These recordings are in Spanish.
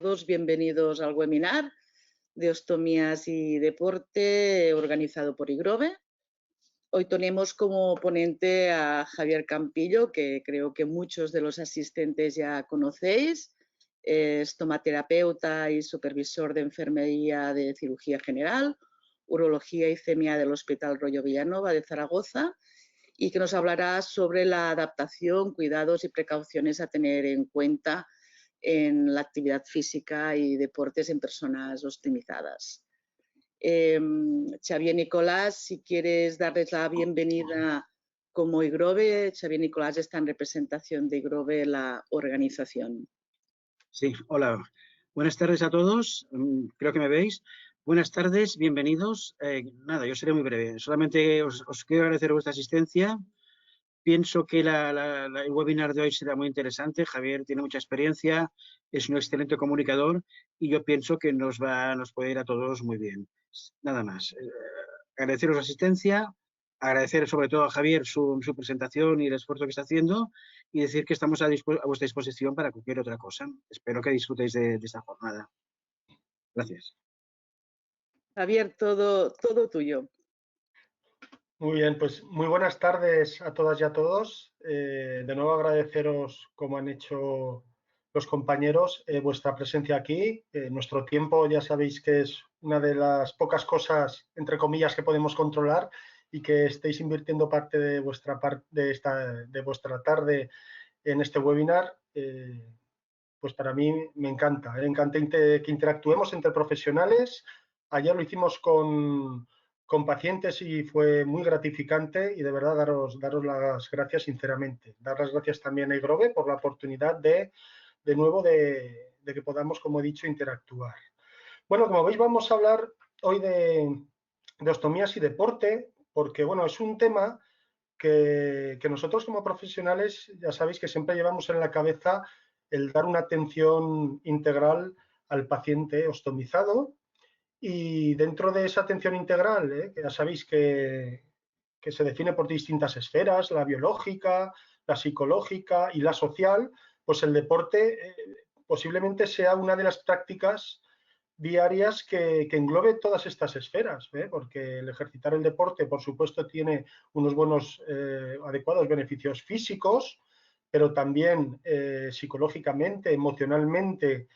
Todos bienvenidos al webinar de ostomías y deporte organizado por IGROVE. Hoy tenemos como ponente a Javier Campillo, que creo que muchos de los asistentes ya conocéis. Es estomaterapeuta y supervisor de enfermería de cirugía general, urología y CEMIA del Hospital Rollo Villanova de Zaragoza, y que nos hablará sobre la adaptación, cuidados y precauciones a tener en cuenta en la actividad física y deportes en personas optimizadas. Xavier Nicolás, si quieres darles la bienvenida como IGROVE. Xavier Nicolás está en representación de IGROVE, la organización. Sí, hola. Buenas tardes a todos. Creo que me veis. Buenas tardes, bienvenidos. Nada, yo seré muy breve. Solamente os quiero agradecer vuestra asistencia. Pienso que el webinar de hoy será muy interesante. Javier tiene mucha experiencia, es un excelente comunicador y yo pienso que nos puede ir a todos muy bien. Nada más. Agradeceros la asistencia, agradecer sobre todo a Javier su presentación y el esfuerzo que está haciendo y decir que estamos a vuestra disposición para cualquier otra cosa. Espero que disfrutéis de esta jornada. Gracias. Javier, todo tuyo. Muy bien, pues muy buenas tardes a todas y a todos. De nuevo agradeceros, como han hecho los compañeros, vuestra presencia aquí. Nuestro tiempo ya sabéis que es una de las pocas cosas, entre comillas, que podemos controlar, y que estéis invirtiendo parte de vuestra tarde en este webinar, pues para mí me encanta. Me encanta que interactuemos entre profesionales. Ayer lo hicimos con pacientes y fue muy gratificante, y de verdad daros las gracias sinceramente. Dar las gracias también a IGROVE por la oportunidad de nuevo de que podamos, como he dicho, interactuar. Bueno, como veis, vamos a hablar hoy de ostomías y deporte, porque bueno, es un tema que nosotros como profesionales ya sabéis que siempre llevamos en la cabeza el dar una atención integral al paciente ostomizado. Y dentro de esa atención integral, que ya sabéis que se define por distintas esferas, la biológica, la psicológica y la social, pues el deporte posiblemente sea una de las prácticas diarias que englobe todas estas esferas, porque el ejercitar el deporte, por supuesto, tiene unos buenos, adecuados beneficios físicos, pero también psicológicamente, emocionalmente,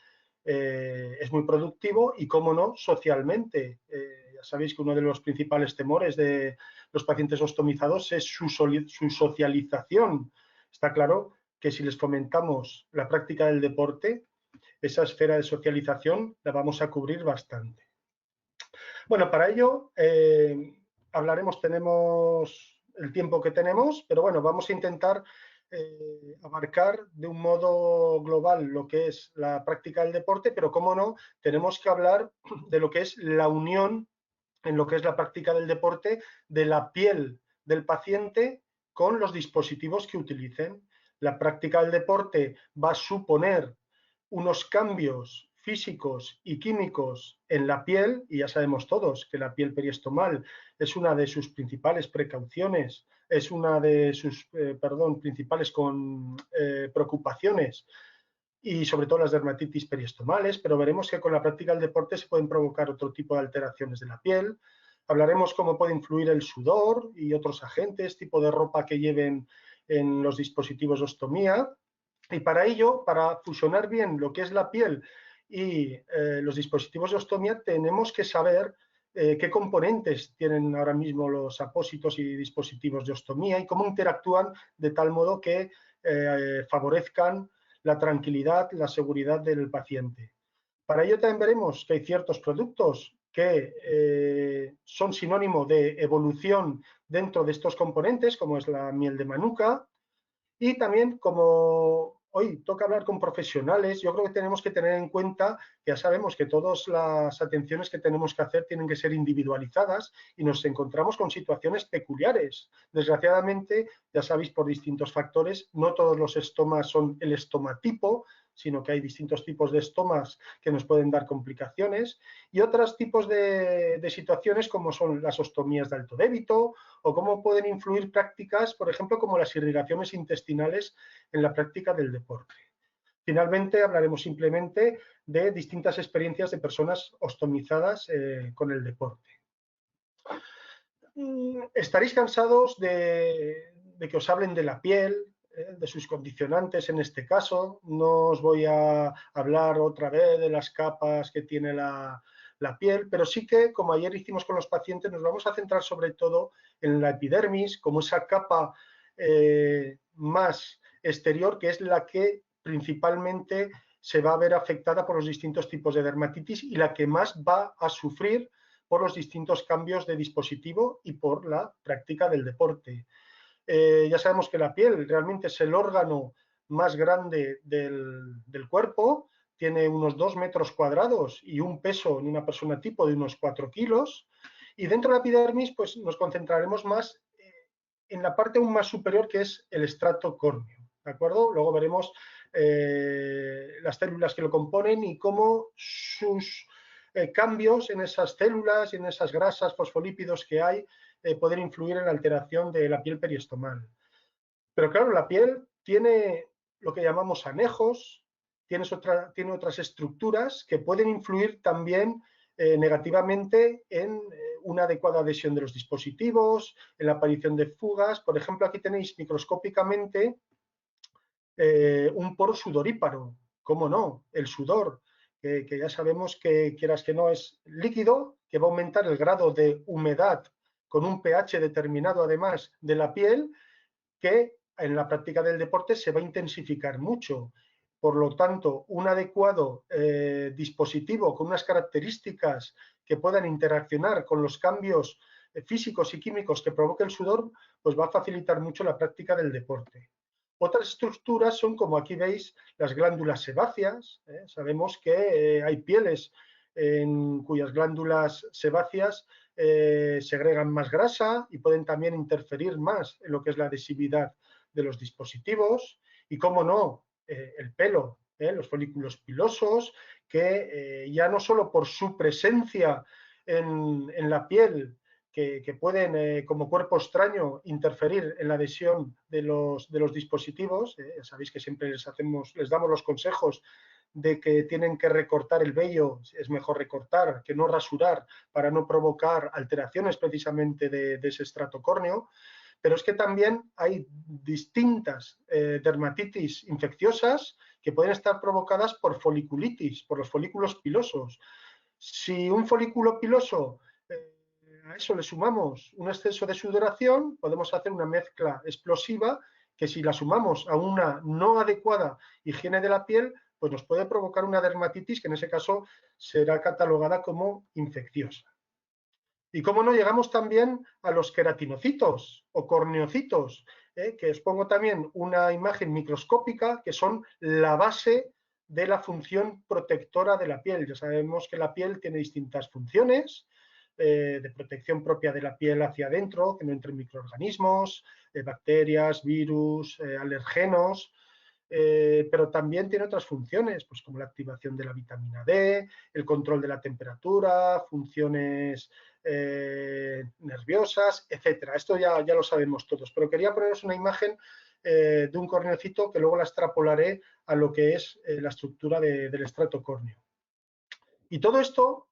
es muy productivo y, cómo no, socialmente. Ya sabéis que uno de los principales temores de los pacientes ostomizados es su socialización. Está claro que si les fomentamos la práctica del deporte, esa esfera de socialización la vamos a cubrir bastante. Bueno, para ello tenemos el tiempo que tenemos, pero bueno, vamos a intentar abarcar de un modo global lo que es la práctica del deporte, pero cómo no, tenemos que hablar de lo que es la unión en lo que es la práctica del deporte de la piel del paciente con los dispositivos que utilicen. La práctica del deporte va a suponer unos cambios físicos y químicos en la piel, y ya sabemos todos que la piel periostomal es una de sus principales precauciones, es una de sus principales preocupaciones, y sobre todo las dermatitis periostomales, pero veremos que con la práctica del deporte se pueden provocar otro tipo de alteraciones de la piel. Hablaremos cómo puede influir el sudor y otros agentes, tipo de ropa que lleven en los dispositivos de ostomía. Y para ello, para fusionar bien lo que es la piel y los dispositivos de ostomía, tenemos que saber qué componentes tienen ahora mismo los apósitos y dispositivos de ostomía y cómo interactúan de tal modo que favorezcan la tranquilidad, la seguridad del paciente. Para ello también veremos que hay ciertos productos que son sinónimo de evolución dentro de estos componentes, como es la miel de manuka. Y también, como hoy toca hablar con profesionales, yo creo que tenemos que tener en cuenta que ya sabemos que todas las atenciones que tenemos que hacer tienen que ser individualizadas y nos encontramos con situaciones peculiares. Desgraciadamente, ya sabéis, por distintos factores, no todos los estomas son el estomatipo, sino que hay distintos tipos de estomas que nos pueden dar complicaciones, y otros tipos de situaciones como son las ostomías de alto débito, o cómo pueden influir prácticas, por ejemplo, como las irrigaciones intestinales en la práctica del deporte. Finalmente, hablaremos simplemente de distintas experiencias de personas ostomizadas con el deporte. Estaréis cansados de que os hablen de la piel, de sus condicionantes en este caso. No os voy a hablar otra vez de las capas que tiene la piel, pero sí que, como ayer hicimos con los pacientes, nos vamos a centrar sobre todo en la epidermis, como esa capa más exterior, que es la que principalmente se va a ver afectada por los distintos tipos de dermatitis y la que más va a sufrir por los distintos cambios de dispositivo y por la práctica del deporte. Ya sabemos que la piel realmente es el órgano más grande del cuerpo, tiene unos 2 metros cuadrados y un peso en una persona tipo de unos 4 kilos. Y dentro de la epidermis, pues nos concentraremos más en la parte aún más superior, que es el estrato córneo, ¿de acuerdo? Luego veremos las células que lo componen y cómo sus cambios en esas células y en esas grasas, fosfolípidos que hay, pueden influir en la alteración de la piel periostomal. Pero claro, la piel tiene lo que llamamos anejos, tiene otras estructuras que pueden influir también negativamente en una adecuada adhesión de los dispositivos, en la aparición de fugas. Por ejemplo, aquí tenéis microscópicamente un poro sudoríparo. ¿Cómo no? El sudor, que ya sabemos que, quieras que no, es líquido, que va a aumentar el grado de humedad con un pH determinado, además, de la piel, que en la práctica del deporte se va a intensificar mucho. Por lo tanto, un adecuado dispositivo con unas características que puedan interaccionar con los cambios físicos y químicos que provoque el sudor, pues va a facilitar mucho la práctica del deporte. Otras estructuras son, como aquí veis, las glándulas sebáceas. Sabemos que hay pieles en cuyas glándulas sebáceas segregan más grasa y pueden también interferir más en lo que es la adhesividad de los dispositivos. Y, cómo no, el pelo, los folículos pilosos, que ya no solo por su presencia en la piel, que pueden, como cuerpo extraño, interferir en la adhesión de los dispositivos. Sabéis que siempre les damos los consejos de que tienen que recortar el vello, es mejor recortar que no rasurar para no provocar alteraciones precisamente de ese estrato córneo. Pero es que también hay distintas dermatitis infecciosas que pueden estar provocadas por foliculitis, por los folículos pilosos. Si un folículo piloso, a eso le sumamos un exceso de sudoración, podemos hacer una mezcla explosiva que, si la sumamos a una no adecuada higiene de la piel, pues nos puede provocar una dermatitis que en ese caso será catalogada como infecciosa. Y cómo no, llegamos también a los queratinocitos o corneocitos, que os pongo también una imagen microscópica, que son la base de la función protectora de la piel. Ya sabemos que la piel tiene distintas funciones de protección propia de la piel hacia adentro, que no entren microorganismos, bacterias, virus, alergenos, pero también tiene otras funciones, pues como la activación de la vitamina D, el control de la temperatura, funciones nerviosas, etcétera. Esto ya lo sabemos todos, pero quería poneros una imagen de un corneocito que luego la extrapolaré a lo que es la estructura del estrato córneo. Y todo esto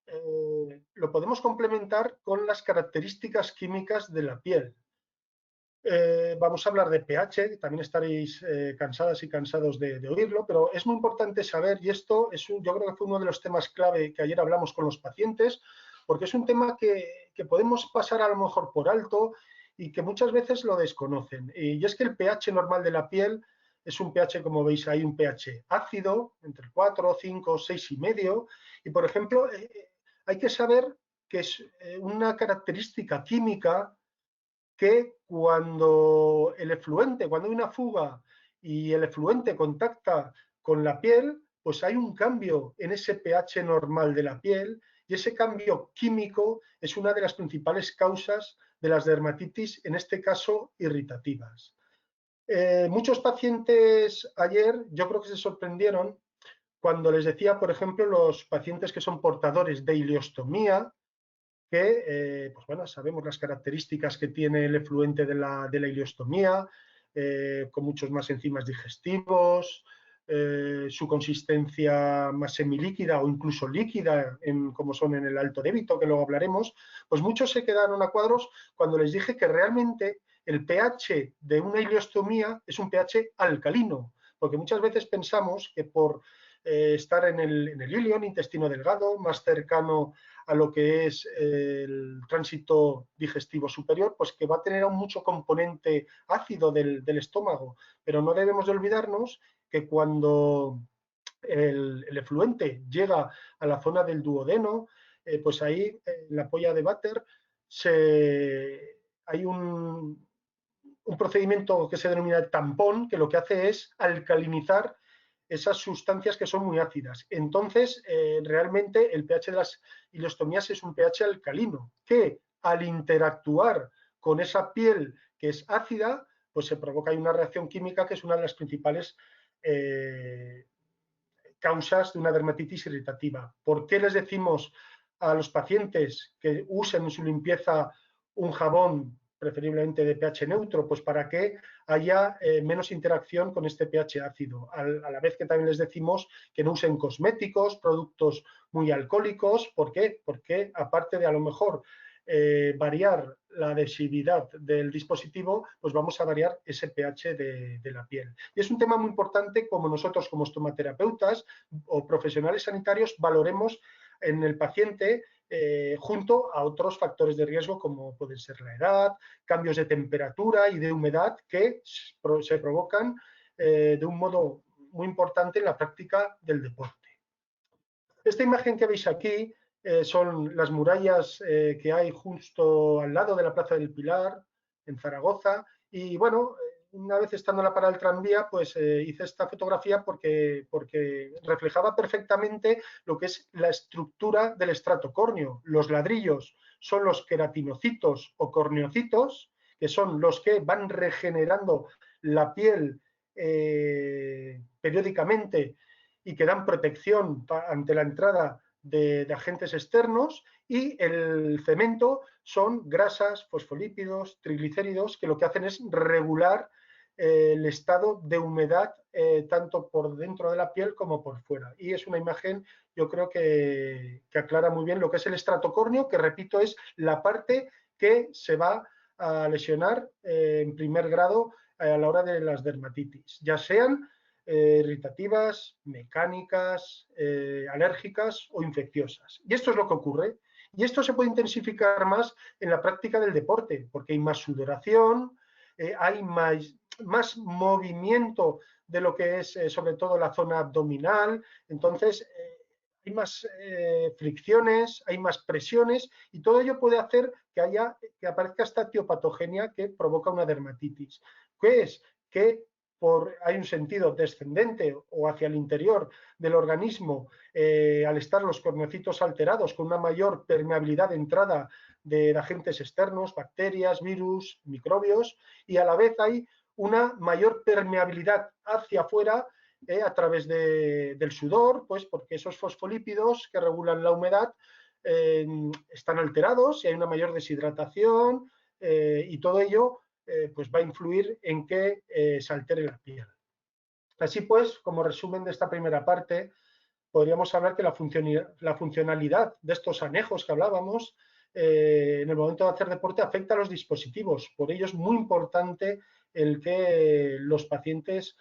lo podemos complementar con las características químicas de la piel. Vamos a hablar de pH, que también estaréis cansadas y cansados de oírlo, pero es muy importante saber, y esto yo creo que fue uno de los temas clave que ayer hablamos con los pacientes, porque es un tema que podemos pasar a lo mejor por alto y que muchas veces lo desconocen. Y es que el pH normal de la piel es un pH, como veis ahí, un pH ácido, entre 4, 5, 6,5. Y, por ejemplo, hay que saber que es una característica química que cuando hay una fuga y el efluente contacta con la piel, pues hay un cambio en ese pH normal de la piel, y ese cambio químico es una de las principales causas de las dermatitis, en este caso irritativas. Muchos pacientes ayer, yo creo que se sorprendieron cuando les decía, por ejemplo, los pacientes que son portadores de ileostomía, que, pues bueno, sabemos las características que tiene el efluente de la ileostomía, con muchos más enzimas digestivos, su consistencia más semilíquida o incluso líquida, como son en el alto débito, que luego hablaremos, pues muchos se quedaron a cuadros cuando les dije que realmente el pH de una ileostomía es un pH alcalino, porque muchas veces pensamos que por estar en el ilion, intestino delgado, más cercano a lo que es el tránsito digestivo superior, pues que va a tener mucho componente ácido del estómago, pero no debemos de olvidarnos que cuando el efluente llega a la zona del duodeno, pues ahí en la polla de váter hay un procedimiento que se denomina tampón, que lo que hace es alcalinizar esas sustancias que son muy ácidas. Entonces, realmente el pH de las ileostomías es un pH alcalino, que al interactuar con esa piel que es ácida, pues se provoca una reacción química que es una de las principales causas de una dermatitis irritativa. ¿Por qué les decimos a los pacientes que usen en su limpieza un jabón preferiblemente de pH neutro? Pues para que haya menos interacción con este pH ácido. A la vez que también les decimos que no usen cosméticos, productos muy alcohólicos. ¿Por qué? Porque aparte de a lo mejor variar la adhesividad del dispositivo, pues vamos a variar ese pH de la piel. Y es un tema muy importante como nosotros como estomaterapeutas o profesionales sanitarios valoremos en el paciente junto a otros factores de riesgo como pueden ser la edad, cambios de temperatura y de humedad que se provocan de un modo muy importante en la práctica del deporte. Esta imagen que veis aquí son las murallas que hay justo al lado de la Plaza del Pilar, en Zaragoza, y bueno, una vez estando en la parada del tranvía, pues hice esta fotografía porque reflejaba perfectamente lo que es la estructura del estrato córneo. Los ladrillos son los queratinocitos o corneocitos, que son los que van regenerando la piel periódicamente y que dan protección ante la entrada de agentes externos, y el cemento son grasas, fosfolípidos, triglicéridos, que lo que hacen es regular el estado de humedad tanto por dentro de la piel como por fuera. Y es una imagen, yo creo que aclara muy bien lo que es el estrato córneo, que repito, es la parte que se va a lesionar en primer grado a la hora de las dermatitis, ya sean irritativas, mecánicas, alérgicas o infecciosas. Y esto es lo que ocurre. Y esto se puede intensificar más en la práctica del deporte, porque hay más sudoración, hay más movimiento de lo que es sobre todo la zona abdominal. Entonces, hay más fricciones, hay más presiones, y todo ello puede hacer que aparezca esta etiopatogenia que provoca una dermatitis. ¿Qué es? Que hay un sentido descendente o hacia el interior del organismo al estar los corneocitos alterados, con una mayor permeabilidad de entrada de agentes externos, bacterias, virus, microbios, y a la vez hay una mayor permeabilidad hacia afuera a través del sudor, pues porque esos fosfolípidos que regulan la humedad están alterados y hay una mayor deshidratación y todo ello pues va a influir en que se altere la piel. Así pues, como resumen de esta primera parte, podríamos hablar que la funcionalidad de estos anejos que hablábamos en el momento de hacer deporte afecta a los dispositivos. Por ello es muy importante el que los pacientes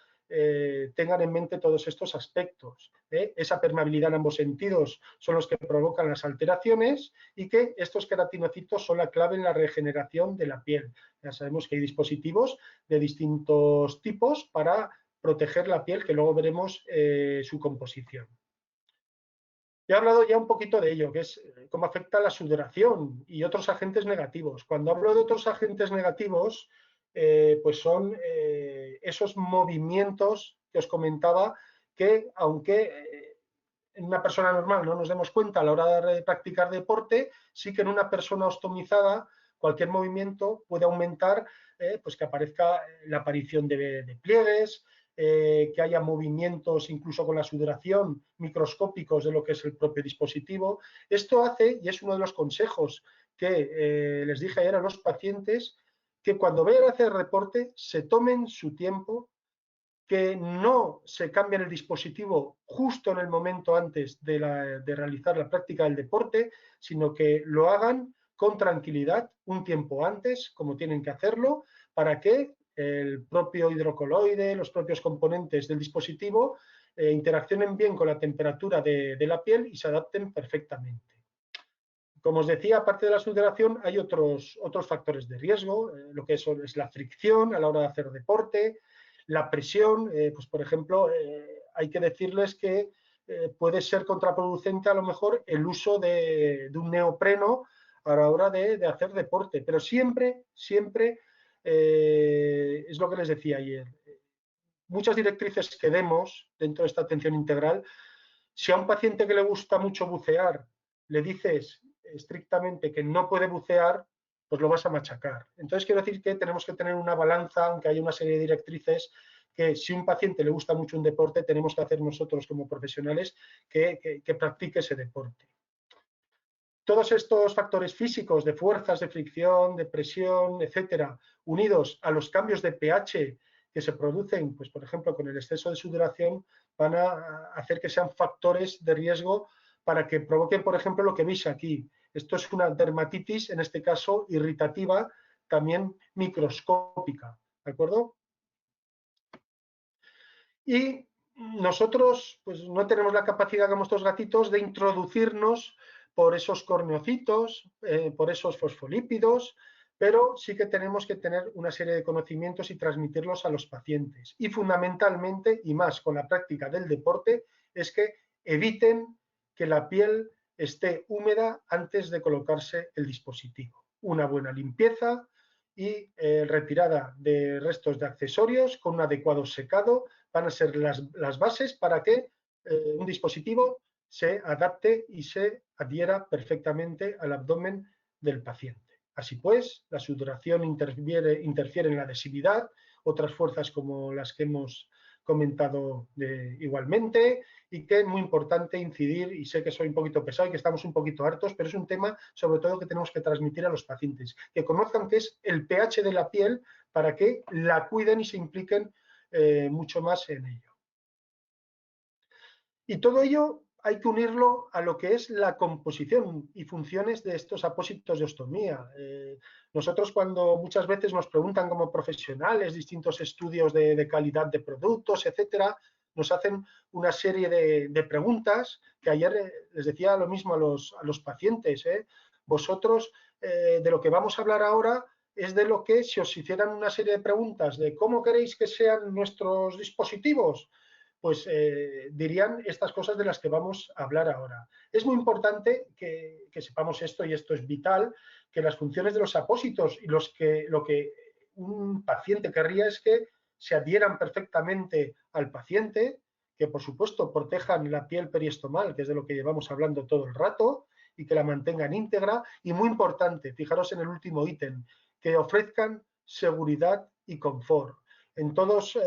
tengan en mente todos estos aspectos. Esa permeabilidad en ambos sentidos son los que provocan las alteraciones, y que estos queratinocitos son la clave en la regeneración de la piel. Ya sabemos que hay dispositivos de distintos tipos para proteger la piel, que luego veremos su composición. He hablado ya un poquito de ello, que es cómo afecta la sudoración y otros agentes negativos. Cuando hablo de otros agentes negativos, pues son esos movimientos que os comentaba, que aunque en una persona normal no nos demos cuenta a la hora de practicar deporte, sí que en una persona ostomizada cualquier movimiento puede aumentar, pues que aparezca la aparición de pliegues, que haya movimientos incluso con la sudoración microscópicos de lo que es el propio dispositivo. Esto hace, y es uno de los consejos que les dije ayer a los pacientes, que cuando vayan a hacer deporte se tomen su tiempo que no se cambie el dispositivo justo en el momento antes de realizar la práctica del deporte, sino que lo hagan con tranquilidad un tiempo antes, como tienen que hacerlo, para que el propio hidrocoloide, los propios componentes del dispositivo interaccionen bien con la temperatura de la piel y se adapten perfectamente. Como os decía, aparte de la sudoración, hay otros factores de riesgo, lo que es la fricción a la hora de hacer deporte, la presión, pues por ejemplo, hay que decirles que puede ser contraproducente a lo mejor el uso de un neopreno a la hora de hacer deporte, pero siempre es lo que les decía ayer. Muchas directrices que demos dentro de esta atención integral, si a un paciente que le gusta mucho bucear le dices estrictamente que no puede bucear, pues lo vas a machacar. Entonces quiero decir que tenemos que tener una balanza, aunque hay una serie de directrices que si a un paciente le gusta mucho un deporte, tenemos que hacer nosotros como profesionales que practique ese deporte. Todos estos factores físicos de fuerzas, de fricción, de presión, etcétera, unidos a los cambios de pH que se producen, pues por ejemplo, con el exceso de sudoración, van a hacer que sean factores de riesgo para que provoquen, por ejemplo, lo que veis aquí. Esto es una dermatitis, en este caso irritativa, también microscópica, ¿de acuerdo? Y nosotros pues no tenemos la capacidad como estos gatitos de introducirnos por esos corneocitos, por esos fosfolípidos, pero sí que tenemos que tener una serie de conocimientos y transmitirlos a los pacientes. Y fundamentalmente, y más con la práctica del deporte, es que eviten que la piel esté húmeda antes de colocarse el dispositivo. Una buena limpieza y retirada de restos de accesorios con un adecuado secado van a ser las bases para que un dispositivo se adapte y se adhiera perfectamente al abdomen del paciente. Así pues, la sudoración interfiere en la adhesividad, otras fuerzas como las que hemos comentado igualmente, y que es muy importante incidir, y sé que soy un poquito pesado y que estamos un poquito hartos, pero es un tema sobre todo que tenemos que transmitir a los pacientes, que conozcan qué es el pH de la piel para que la cuiden y se impliquen mucho más en ello. Y todo ello hay que unirlo a lo que es la composición y funciones de estos apósitos de ostomía. Nosotros cuando muchas veces nos preguntan como profesionales distintos estudios de calidad de productos, etcétera, nos hacen una serie de preguntas que ayer les decía lo mismo a los pacientes. Vosotros, de lo que vamos a hablar ahora, es de lo que si os hicieran una serie de preguntas de cómo queréis que sean nuestros dispositivos, pues dirían estas cosas de las que vamos a hablar ahora. Es muy importante que sepamos esto, y esto es vital, que las funciones de los apósitos y lo que un paciente querría es que se adhieran perfectamente al paciente, que por supuesto protejan la piel periostomal, que es de lo que llevamos hablando todo el rato, y que la mantengan íntegra, y muy importante, fijaros en el último ítem, que ofrezcan seguridad y confort. En todos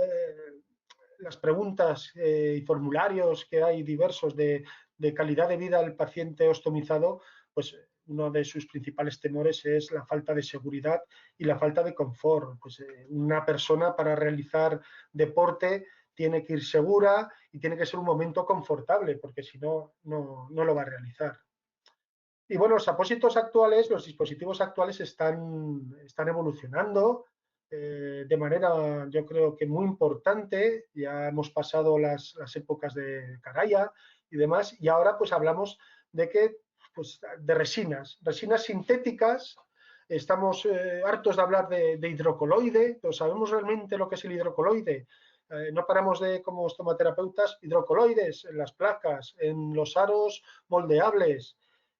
las preguntas y formularios que hay diversos de calidad de vida del paciente ostomizado, pues uno de sus principales temores es la falta de seguridad y la falta de confort. Pues una persona para realizar deporte tiene que ir segura y tiene que ser un momento confortable, porque si no, no lo va a realizar. Y bueno, los apósitos actuales, los dispositivos actuales están evolucionando de manera, yo creo que muy importante. Ya hemos pasado las épocas de Caraya y demás, y ahora pues hablamos de resinas sintéticas. Estamos hartos de hablar de hidrocoloide, pero ¿sabemos realmente lo que es el hidrocoloide? No paramos como estomaterapeutas, hidrocoloides en las placas, en los aros moldeables,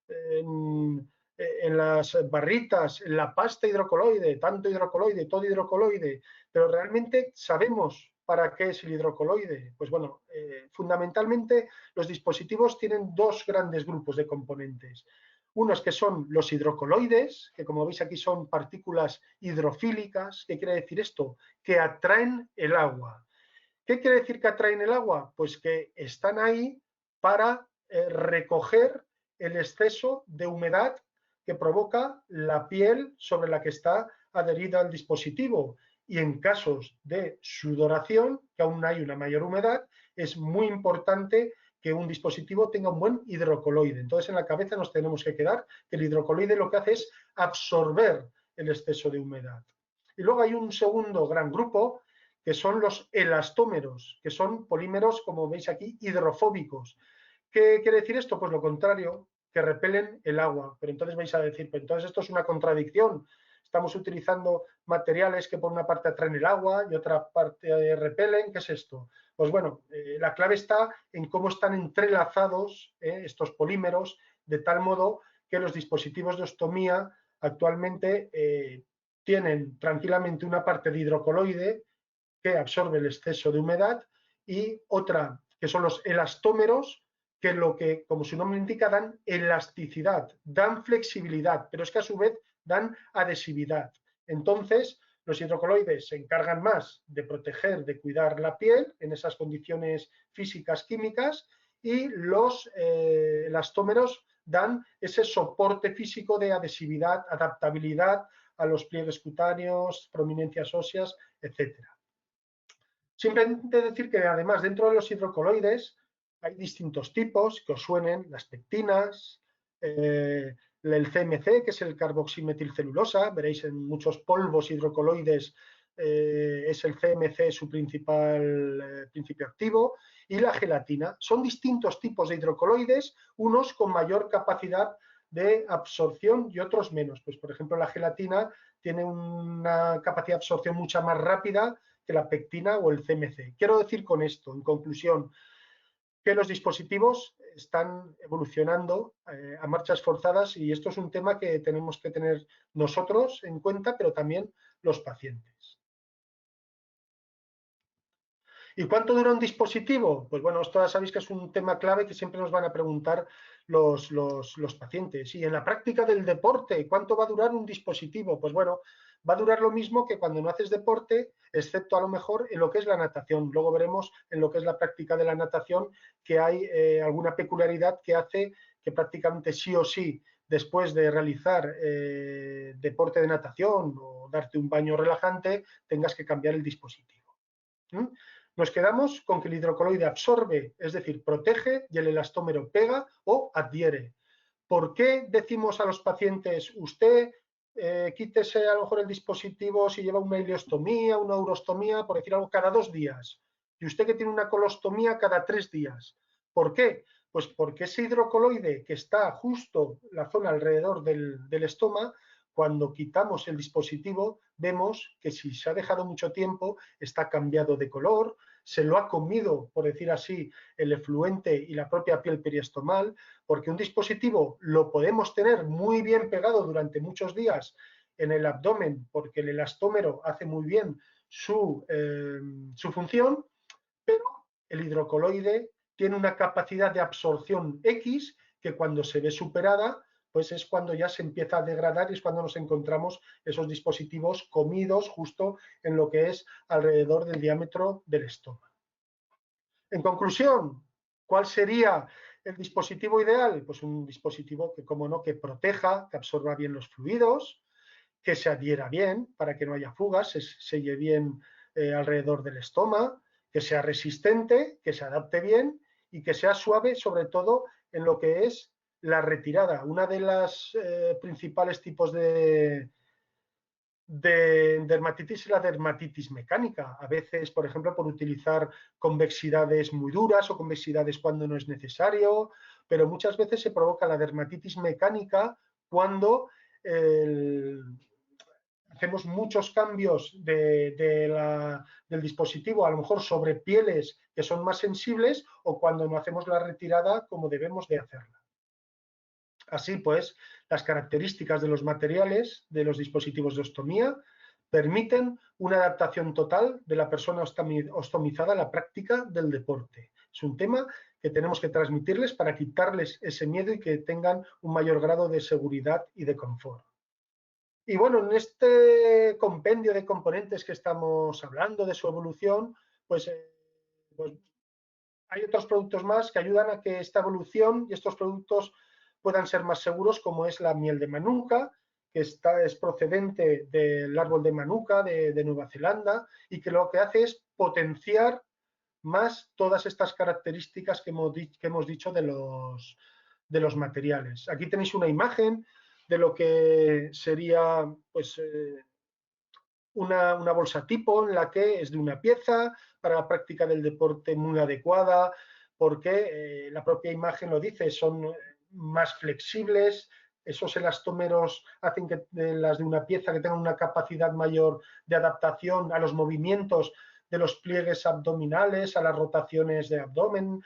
en las barritas, en la pasta hidrocoloide, tanto hidrocoloide, todo hidrocoloide, pero realmente sabemos para qué es el hidrocoloide. Pues bueno, fundamentalmente los dispositivos tienen dos grandes grupos de componentes. Unos que son los hidrocoloides, que como veis aquí son partículas hidrofílicas. ¿Qué quiere decir esto? Que atraen el agua. ¿Qué quiere decir que atraen el agua? Pues que están ahí para recoger el exceso de humedad que provoca la piel sobre la que está adherida al dispositivo. y en casos de sudoración, que aún hay una mayor humedad, es muy importante que un dispositivo tenga un buen hidrocoloide. Entonces, en la cabeza nos tenemos que quedar que el hidrocoloide lo que hace es absorber el exceso de humedad. Y luego hay un segundo gran grupo, que son los elastómeros, que son polímeros, como veis aquí, hidrofóbicos. ¿Qué quiere decir esto? Pues lo contrario, que repelen el agua. Pero entonces vais a decir, pues entonces esto es una contradicción. Estamos utilizando materiales que por una parte atraen el agua y otra parte repelen. ¿Qué es esto? Pues bueno, la clave está en cómo están entrelazados estos polímeros, de tal modo que los dispositivos de ostomía actualmente tienen tranquilamente una parte de hidrocoloide que absorbe el exceso de humedad y otra que son los elastómeros, que lo que, como su nombre indica, dan elasticidad, dan flexibilidad, pero es que a su vez dan adhesividad. Entonces, los hidrocoloides se encargan más de proteger, de cuidar la piel en esas condiciones físicas, químicas, y los elastómeros dan ese soporte físico de adhesividad, adaptabilidad a los pliegues cutáneos, prominencias óseas, etcétera. Simplemente decir que además dentro de los hidrocoloides hay distintos tipos que os suenen, las pectinas, el CMC, que es el carboximetilcelulosa, veréis en muchos polvos hidrocoloides es el CMC su principal principio activo, y la gelatina. Son distintos tipos de hidrocoloides, unos con mayor capacidad de absorción y otros menos. Pues, por ejemplo, la gelatina tiene una capacidad de absorción mucho más rápida que la pectina o el CMC. Quiero decir con esto, en conclusión, que los dispositivos están evolucionando a marchas forzadas y esto es un tema que tenemos que tener nosotros en cuenta, pero también los pacientes. ¿Y cuánto dura un dispositivo? Pues bueno, esto ya sabéis que es un tema clave que siempre nos van a preguntar los pacientes. Y en la práctica del deporte, ¿cuánto va a durar un dispositivo? Pues bueno, va a durar lo mismo que cuando no haces deporte, excepto a lo mejor en lo que es la natación. Luego veremos en lo que es la práctica de la natación que hay alguna peculiaridad que hace que prácticamente sí o sí, después de realizar deporte de natación o darte un baño relajante, tengas que cambiar el dispositivo. Nos quedamos con que el hidrocoloide absorbe, es decir, protege, y el elastómero pega o adhiere. ¿Por qué decimos a los pacientes, usted quítese a lo mejor el dispositivo si lleva una ileostomía, una urostomía, por decir algo, cada 2 días? Y usted que tiene una colostomía cada 3 días. ¿Por qué? Pues porque ese hidrocoloide que está justo la zona alrededor del estoma, cuando quitamos el dispositivo, vemos que si se ha dejado mucho tiempo, está cambiado de color, se lo ha comido, por decir así, el efluente y la propia piel periostomal, porque un dispositivo lo podemos tener muy bien pegado durante muchos días en el abdomen, porque el elastómero hace muy bien su función, pero el hidrocoloide tiene una capacidad de absorción X que cuando se ve superada, pues es cuando ya se empieza a degradar y es cuando nos encontramos esos dispositivos comidos justo en lo que es alrededor del diámetro del estómago. En conclusión, ¿cuál sería el dispositivo ideal? Pues un dispositivo que, como no, que proteja, que absorba bien los fluidos, que se adhiera bien para que no haya fugas, se selle bien alrededor del estómago, que sea resistente, que se adapte bien y que sea suave, sobre todo en lo que es la retirada. Una de las principales tipos de dermatitis es la dermatitis mecánica. A veces, por ejemplo, por utilizar convexidades muy duras o convexidades cuando no es necesario, pero muchas veces se provoca la dermatitis mecánica cuando hacemos muchos cambios del dispositivo, a lo mejor sobre pieles que son más sensibles o cuando no hacemos la retirada como debemos de hacerla. Así pues, las características de los materiales de los dispositivos de ostomía permiten una adaptación total de la persona ostomizada a la práctica del deporte. Es un tema que tenemos que transmitirles para quitarles ese miedo y que tengan un mayor grado de seguridad y de confort. Y bueno, en este compendio de componentes que estamos hablando, de su evolución, pues hay otros productos más que ayudan a que esta evolución y estos productos puedan ser más seguros, como es la miel de manuka, que es procedente del árbol de Manuka de Nueva Zelanda y que lo que hace es potenciar más todas estas características que hemos dicho de los materiales. Aquí tenéis una imagen de lo que sería pues, una bolsa tipo en la que es de una pieza para la práctica del deporte muy adecuada porque la propia imagen lo dice, son más flexibles, esos elastómeros hacen que las de una pieza que tengan una capacidad mayor de adaptación a los movimientos de los pliegues abdominales, a las rotaciones de abdomen,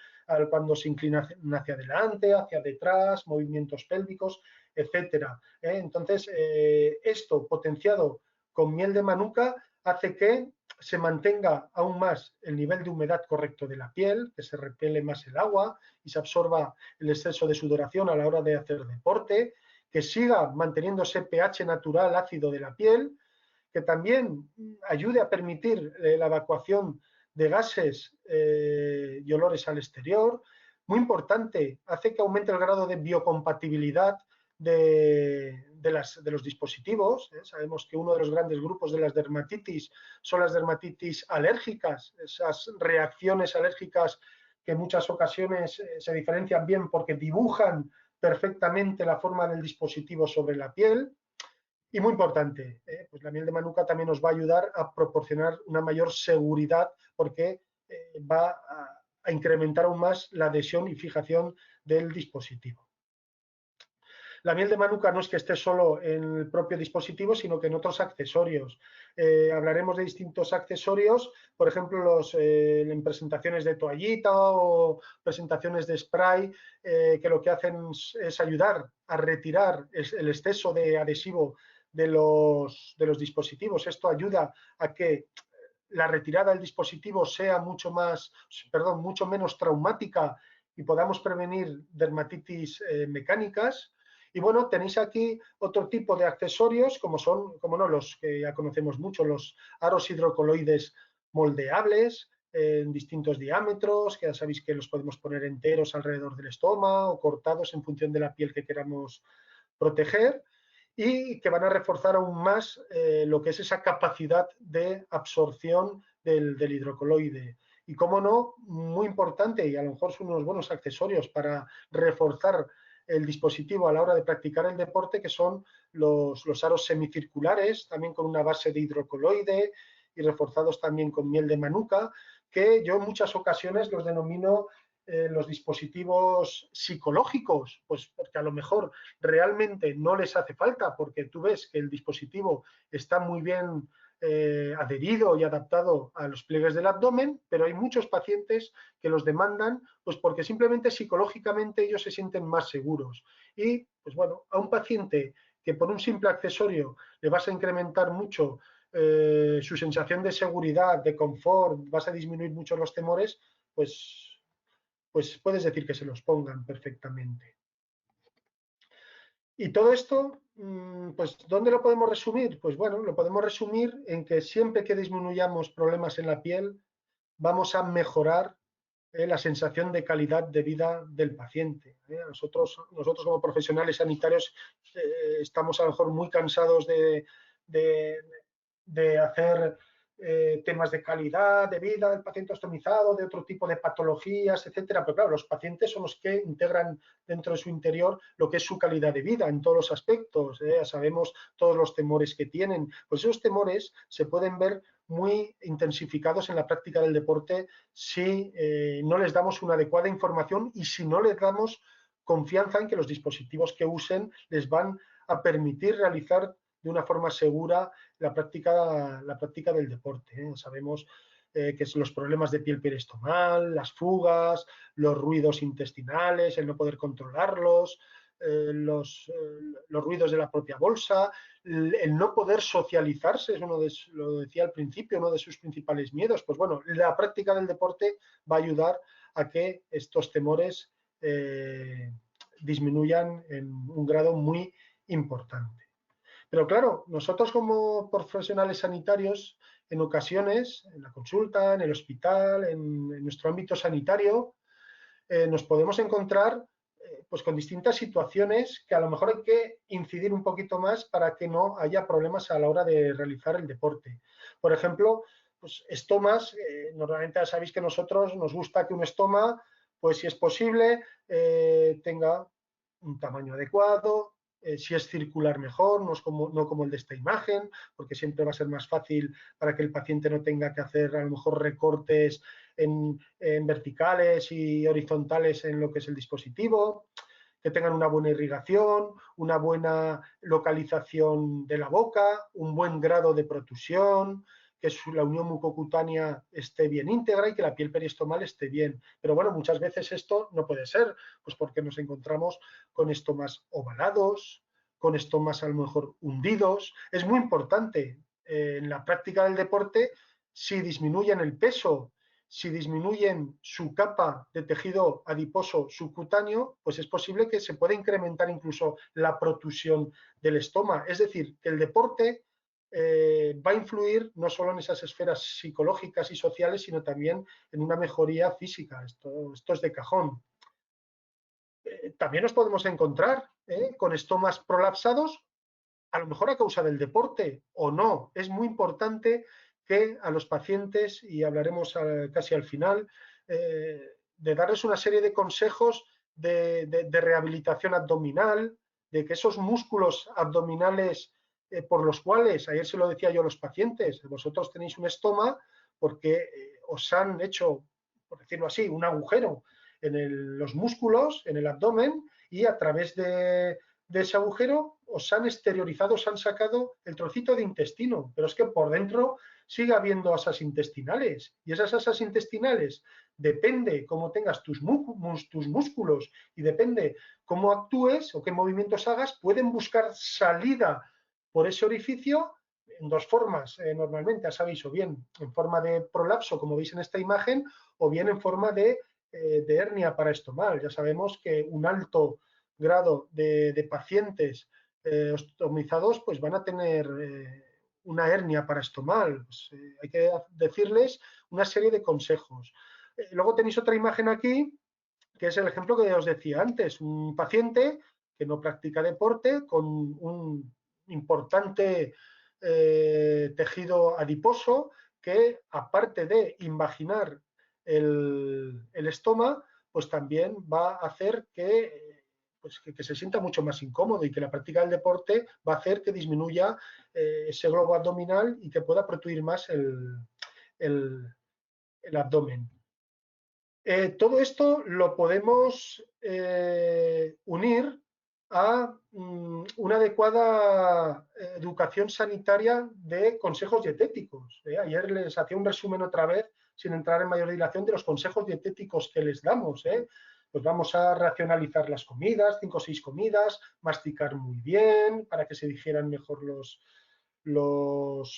cuando se inclina hacia adelante, hacia detrás, movimientos pélvicos, etcétera. Entonces, esto potenciado con miel de manuka hace que se mantenga aún más el nivel de humedad correcto de la piel, que se repele más el agua y se absorba el exceso de sudoración a la hora de hacer deporte, que siga manteniendo ese pH natural ácido de la piel, que también ayude a permitir la evacuación de gases y olores al exterior. Muy importante, hace que aumente el grado de biocompatibilidad de los dispositivos. Sabemos que uno de los grandes grupos de las dermatitis son las dermatitis alérgicas, esas reacciones alérgicas que en muchas ocasiones se diferencian bien porque dibujan perfectamente la forma del dispositivo sobre la piel. Y muy importante, pues la miel de manuka también nos va a ayudar a proporcionar una mayor seguridad porque va a incrementar aún más la adhesión y fijación del dispositivo. La miel de manuka no es que esté solo en el propio dispositivo, sino que en otros accesorios. Hablaremos de distintos accesorios, por ejemplo, en presentaciones de toallita o presentaciones de spray, que lo que hacen es ayudar a retirar el exceso de adhesivo de los dispositivos. Esto ayuda a que la retirada del dispositivo sea mucho menos traumática y podamos prevenir dermatitis mecánicas. Y bueno, tenéis aquí otro tipo de accesorios, como son, como no, los que ya conocemos mucho, los aros hidrocoloides moldeables en distintos diámetros, que ya sabéis que los podemos poner enteros alrededor del estómago o cortados en función de la piel que queramos proteger y que van a reforzar aún más lo que es esa capacidad de absorción del hidrocoloide. Y como no, muy importante, y a lo mejor son unos buenos accesorios para reforzar el dispositivo a la hora de practicar el deporte, que son los aros semicirculares, también con una base de hidrocoloide y reforzados también con miel de manuka, que yo en muchas ocasiones los denomino los dispositivos psicológicos, pues porque a lo mejor realmente no les hace falta, porque tú ves que el dispositivo está muy bien adherido y adaptado a los pliegues del abdomen, pero hay muchos pacientes que los demandan pues porque simplemente psicológicamente ellos se sienten más seguros. Y pues bueno, a un paciente que por un simple accesorio le vas a incrementar mucho su sensación de seguridad, de confort, vas a disminuir mucho los temores, pues puedes decir que se los pongan perfectamente. Y todo esto, pues, ¿dónde lo podemos resumir? Pues bueno, lo podemos resumir en que siempre que disminuyamos problemas en la piel, vamos a mejorar la sensación de calidad de vida del paciente. Nosotros como profesionales sanitarios estamos a lo mejor muy cansados de hacer temas de calidad de vida del paciente ostomizado, de otro tipo de patologías, etcétera. Pero claro, los pacientes son los que integran dentro de su interior lo que es su calidad de vida en todos los aspectos. Ya sabemos todos los temores que tienen. Pues esos temores se pueden ver muy intensificados en la práctica del deporte si no les damos una adecuada información y si no les damos confianza en que los dispositivos que usen les van a permitir realizar de una forma segura la práctica del deporte. Sabemos que son los problemas de piel peristomal, las fugas, los ruidos intestinales, el no poder controlarlos, los ruidos de la propia bolsa, el no poder socializarse, es lo decía al principio, uno de sus principales miedos. Pues bueno, la práctica del deporte va a ayudar a que estos temores disminuyan en un grado muy importante. Pero claro, nosotros como profesionales sanitarios, en ocasiones, en la consulta, en el hospital, en nuestro ámbito sanitario, nos podemos encontrar pues con distintas situaciones que a lo mejor hay que incidir un poquito más para que no haya problemas a la hora de realizar el deporte. Por ejemplo, pues estomas, normalmente ya sabéis que a nosotros nos gusta que un estoma, pues si es posible, tenga un tamaño adecuado, si es circular mejor, no como el de esta imagen, porque siempre va a ser más fácil para que el paciente no tenga que hacer a lo mejor recortes en verticales y horizontales en lo que es el dispositivo, que tengan una buena irrigación, una buena localización de la boca, un buen grado de protusión, que la unión mucocutánea esté bien íntegra y que la piel periostomal esté bien. Pero bueno, muchas veces esto no puede ser, pues porque nos encontramos con estomas ovalados, con estomas a lo mejor hundidos. Es muy importante en la práctica del deporte, si disminuyen el peso, si disminuyen su capa de tejido adiposo subcutáneo, pues es posible que se pueda incrementar incluso la protusión del estoma. Es decir, que el deporte va a influir no solo en esas esferas psicológicas y sociales, sino también en una mejoría física. Esto es de cajón. También nos podemos encontrar con estomas prolapsados, a lo mejor a causa del deporte o no. Es muy importante que a los pacientes, y hablaremos casi al final, de darles una serie de consejos de rehabilitación abdominal, de que esos músculos abdominales por los cuales, ayer se lo decía yo a los pacientes, vosotros tenéis un estoma porque os han hecho, por decirlo así, un agujero en los músculos, en el abdomen, y a través de ese agujero os han exteriorizado, os han sacado el trocito de intestino, pero es que por dentro sigue habiendo asas intestinales, y esas asas intestinales, depende cómo tengas tus músculos y depende cómo actúes o qué movimientos hagas, pueden buscar salida por ese orificio en dos formas, normalmente, ya sabéis, o bien en forma de prolapso, como veis en esta imagen, o bien en forma de hernia paraestomal. Ya sabemos que un alto grado de pacientes ostomizados pues van a tener una hernia paraestomal. Pues, hay que decirles una serie de consejos. Luego tenéis otra imagen aquí, que es el ejemplo que os decía antes, un paciente que no practica deporte con un importante tejido adiposo que, aparte de invaginar el estoma, pues también va a hacer que se sienta mucho más incómodo, y que la práctica del deporte va a hacer que disminuya ese globo abdominal y que pueda protruir más el abdomen. Todo esto lo podemos unir a una adecuada educación sanitaria de consejos dietéticos. Ayer les hacía un resumen otra vez, sin entrar en mayor dilación, de los consejos dietéticos que les damos. Pues vamos a racionalizar las comidas, 5 o 6 comidas, masticar muy bien para que se digieran mejor los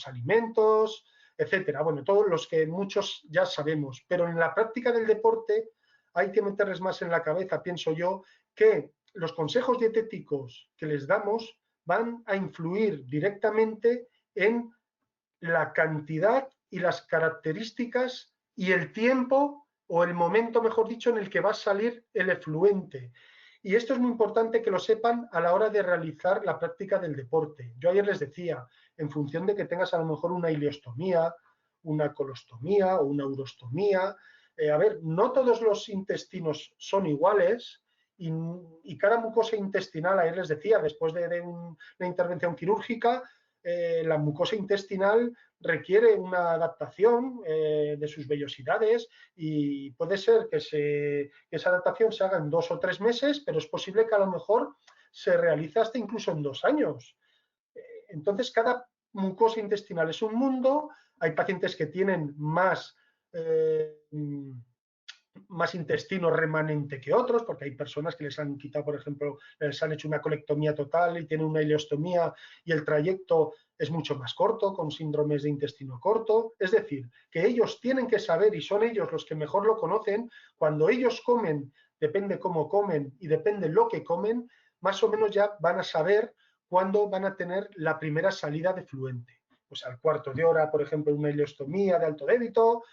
alimentos, etcétera. Bueno, todos los que muchos ya sabemos, pero en la práctica del deporte hay que meterles más en la cabeza, pienso yo, que los consejos dietéticos que les damos van a influir directamente en la cantidad y las características y el tiempo, o el momento, mejor dicho, en el que va a salir el efluente. Y esto es muy importante que lo sepan a la hora de realizar la práctica del deporte. Yo ayer les decía, en función de que tengas a lo mejor una ileostomía, una colostomía o una urostomía, a ver, no todos los intestinos son iguales, y cada mucosa intestinal, ayer les decía, después de una intervención quirúrgica, la mucosa intestinal requiere una adaptación de sus vellosidades, y puede ser que esa adaptación se haga en 2 o 3 meses, pero es posible que a lo mejor se realice hasta incluso en 2 años. Entonces, cada mucosa intestinal es un mundo. Hay pacientes que tienen más intestino remanente que otros, porque hay personas que les han quitado, por ejemplo, les han hecho una colectomía total y tienen una ileostomía y el trayecto es mucho más corto, con síndromes de intestino corto. Es decir, que ellos tienen que saber, y son ellos los que mejor lo conocen, cuando ellos comen, depende cómo comen y depende lo que comen, más o menos ya van a saber cuándo van a tener la primera salida de fluente. Pues al cuarto de hora, por ejemplo, una ileostomía de alto débito,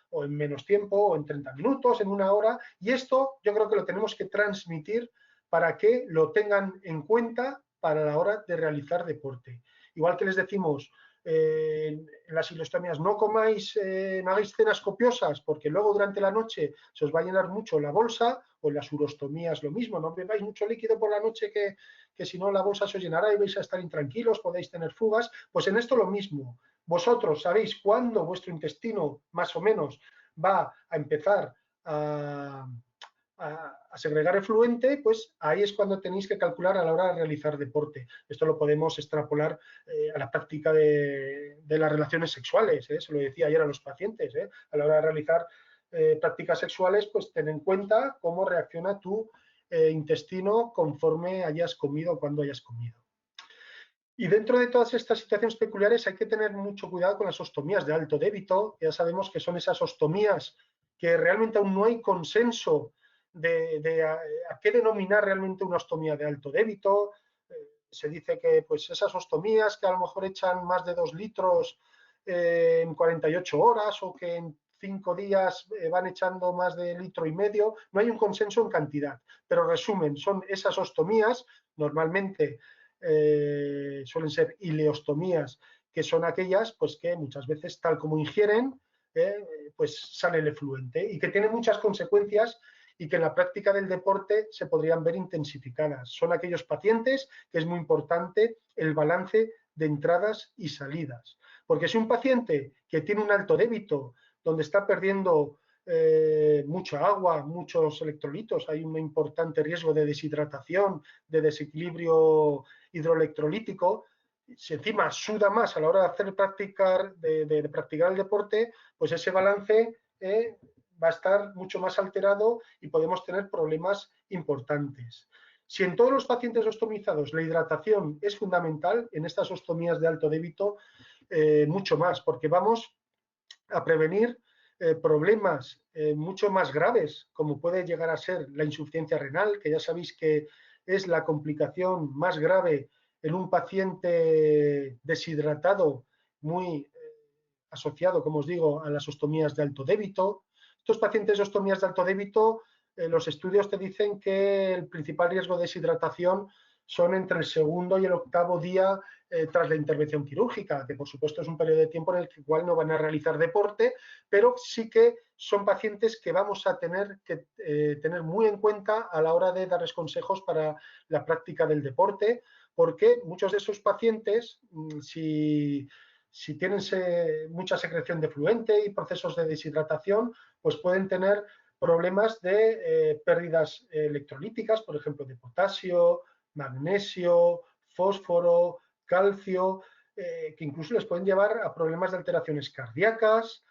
o en menos tiempo, o en 30 minutos, en 1 hora, y esto yo creo que lo tenemos que transmitir para que lo tengan en cuenta para la hora de realizar deporte. Igual que les decimos, en las ileostomías, no comáis, no hagáis cenas copiosas, porque luego durante la noche se os va a llenar mucho la bolsa, o en las urostomías lo mismo, no bebáis mucho líquido por la noche que si no la bolsa se os llenará y vais a estar intranquilos, podéis tener fugas. Pues en esto lo mismo. Vosotros sabéis cuándo vuestro intestino, más o menos, va a empezar a segregar efluente, pues ahí es cuando tenéis que calcular a la hora de realizar deporte. Esto lo podemos extrapolar a la práctica de las relaciones sexuales, se lo decía ayer a los pacientes, a la hora de realizar prácticas sexuales, pues ten en cuenta cómo reacciona tu intestino conforme hayas comido o cuando hayas comido. Y dentro de todas estas situaciones peculiares hay que tener mucho cuidado con las ostomías de alto débito. Ya sabemos que son esas ostomías que realmente aún no hay consenso de a qué denominar realmente una ostomía de alto débito. Se dice que pues esas ostomías que a lo mejor echan más de 2 litros en 48 horas o que en 5 días van echando más de 1,5 litros, no hay un consenso en cantidad. Pero resumen, son esas ostomías, normalmente suelen ser ileostomías, que son aquellas pues que muchas veces tal como ingieren, pues sale el efluente y que tienen muchas consecuencias y que en la práctica del deporte se podrían ver intensificadas. Son aquellos pacientes que es muy importante el balance de entradas y salidas. Porque si un paciente que tiene un alto débito, donde está perdiendo mucha agua, muchos electrolitos, hay un importante riesgo de deshidratación, de desequilibrio hidroelectrolítico, si encima suda más a la hora de hacer practicar el deporte, pues ese balance va a estar mucho más alterado y podemos tener problemas importantes. Si en todos los pacientes ostomizados la hidratación es fundamental, en estas ostomías de alto débito mucho más, porque vamos a prevenir problemas mucho más graves, como puede llegar a ser la insuficiencia renal, que ya sabéis que es la complicación más grave en un paciente deshidratado, muy asociado, como os digo, a las ostomías de alto débito. Estos pacientes de ostomías de alto débito, los estudios te dicen que el principal riesgo de deshidratación son entre el 2º y el 8º día tras la intervención quirúrgica, que por supuesto es un periodo de tiempo en el cual no van a realizar deporte, pero sí que son pacientes que vamos a tener que tener muy en cuenta a la hora de darles consejos para la práctica del deporte, porque muchos de esos pacientes, si tienen mucha secreción de efluente y procesos de deshidratación, pues pueden tener problemas de pérdidas electrolíticas, por ejemplo, de potasio, magnesio, fósforo, calcio, que incluso les pueden llevar a problemas de alteraciones cardíacas,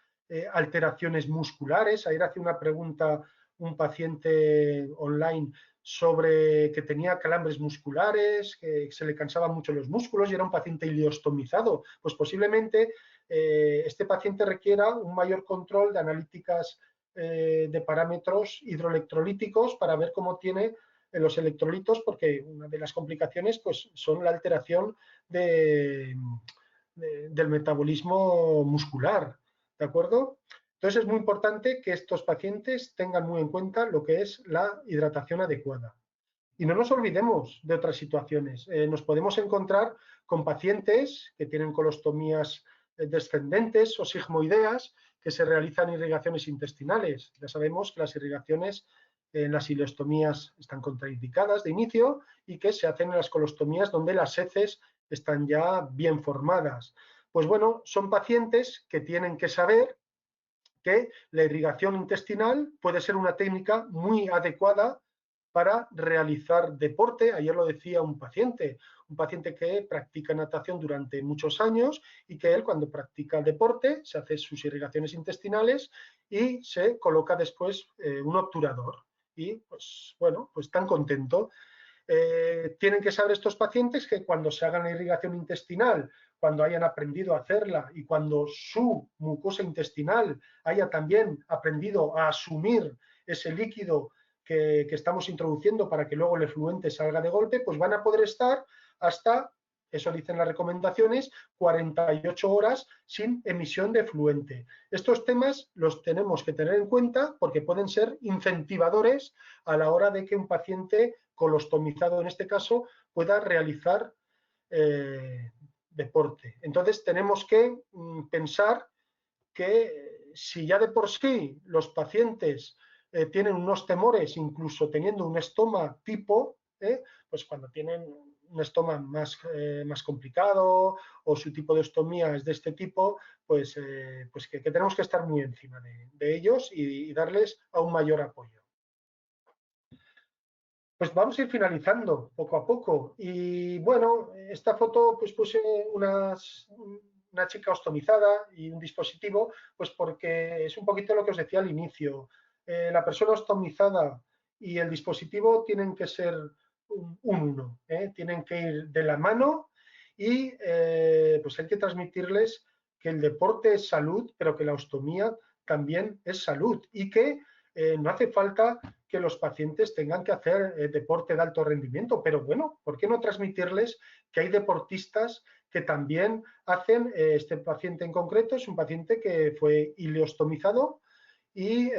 alteraciones musculares. Ayer hacía una pregunta un paciente online sobre que tenía calambres musculares, que se le cansaban mucho los músculos y era un paciente ileostomizado. Pues posiblemente este paciente requiera un mayor control de analíticas de parámetros hidroelectrolíticos para ver cómo tiene los electrolitos, porque una de las complicaciones pues, son la alteración del metabolismo muscular, ¿de acuerdo? Entonces es muy importante que estos pacientes tengan muy en cuenta lo que es la hidratación adecuada. Y no nos olvidemos de otras situaciones. Nos podemos encontrar con pacientes que tienen colostomías descendentes o sigmoideas que se realizan irrigaciones intestinales. Ya sabemos que las irrigaciones en las ileostomías están contraindicadas de inicio y que se hacen en las colostomías donde las heces están ya bien formadas. Pues bueno, son pacientes que tienen que saber que la irrigación intestinal puede ser una técnica muy adecuada para realizar deporte. Ayer lo decía un paciente que practica natación durante muchos años y que él cuando practica el deporte se hace sus irrigaciones intestinales y se coloca después un obturador. Y pues bueno, pues tan contento. Tienen que saber estos pacientes que cuando se hagan la irrigación intestinal, cuando hayan aprendido a hacerla y cuando su mucosa intestinal haya también aprendido a asumir ese líquido que estamos introduciendo para que luego el efluente salga de golpe, pues van a poder estar hasta eso dicen las recomendaciones, 48 horas sin emisión de efluente. Estos temas los tenemos que tener en cuenta porque pueden ser incentivadores a la hora de que un paciente colostomizado, en este caso, pueda realizar deporte. Entonces tenemos que pensar que si ya de por sí los pacientes tienen unos temores, incluso teniendo un estoma tipo, pues cuando tienen un estoma más complicado o su tipo de ostomía es de este tipo, pues que tenemos que estar muy encima de ellos y darles aún mayor apoyo. Pues vamos a ir finalizando poco a poco. Y bueno, esta foto pues puse una chica ostomizada y un dispositivo, pues porque es un poquito lo que os decía al inicio. La persona ostomizada y el dispositivo tienen que ser un uno, tienen que ir de la mano y pues hay que transmitirles que el deporte es salud, pero que la ostomía también es salud y que no hace falta que los pacientes tengan que hacer deporte de alto rendimiento, pero bueno, ¿por qué no transmitirles que hay deportistas que también hacen, este paciente en concreto es un paciente que fue ileostomizado y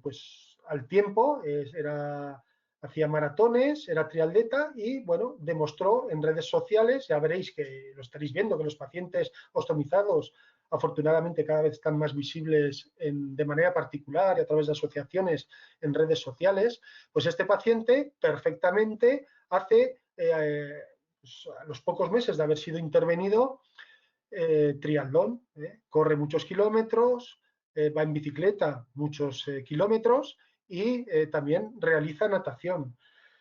pues al tiempo hacía maratones, era triatleta y bueno, demostró en redes sociales, ya veréis que lo estaréis viendo, que los pacientes ostomizados afortunadamente cada vez están más visibles de manera particular y a través de asociaciones en redes sociales, pues este paciente perfectamente hace, pues a los pocos meses de haber sido intervenido, triatlón, corre muchos kilómetros, va en bicicleta muchos kilómetros y también realiza natación.